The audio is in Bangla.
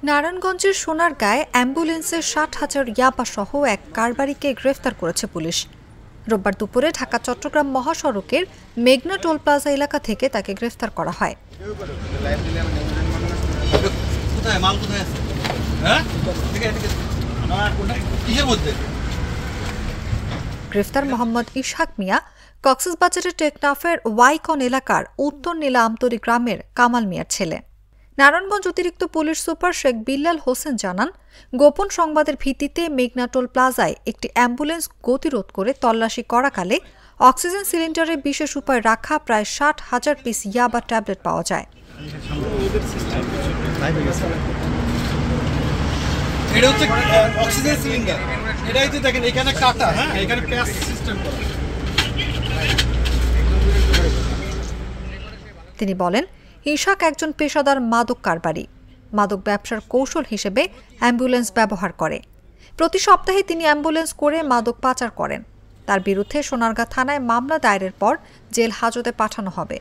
নারায়ণগঞ্জের সোনারগাঁয়ে অ্যাম্বুলেন্সে ৬০,০০০ ইয়াবা সহ এক কারবারিকে গ্রেফতার করেছে পুলিশ। রোববার দুপুরে ঢাকা চট্টগ্রাম মহাসড়কের মেঘনা টোল প্লাজা এলাকা থেকে তাকে গ্রেফতার করা হয়। গ্রেফতার মোহাম্মদ ইসহাক মিয়া কক্সবাজারের টেকনাফের ওয়াইকন এলাকার উত্তর নীলা আমতলী গ্রামের কামাল মিয়ার ছেলে। নারায়ণগঞ্জ অতিরিক্ত পুলিশ সুপার শেখ বিল্লাল হোসেন জানান, গোপন সংবাদের ভিত্তিতে মেঘনা টোল প্লাজায় একটি অ্যাম্বুলেন্স গতিরোধ করে তল্লাশি করাকালে অক্সিজেন সিলিন্ডারে বিশেষ উপায় রাখা প্রায় ৬০,০০০ পিস ইয়াবা ট্যাবলেট পাওয়া যায়। তিনি বলেন, ইশাক একজন পেশাদার মাদক কারবারি। মাদক ব্যবসার কৌশল হিসেবে অ্যাম্বুলেন্স ব্যবহার করে। প্রতি সপ্তাহে তিনি অ্যাম্বুলেন্স করে মাদক পাচার করেন। তার বিরুদ্ধে সোনারগাঁ থানায় মামলা দায়েরের পর জেল হাজতে পাঠানো হবে।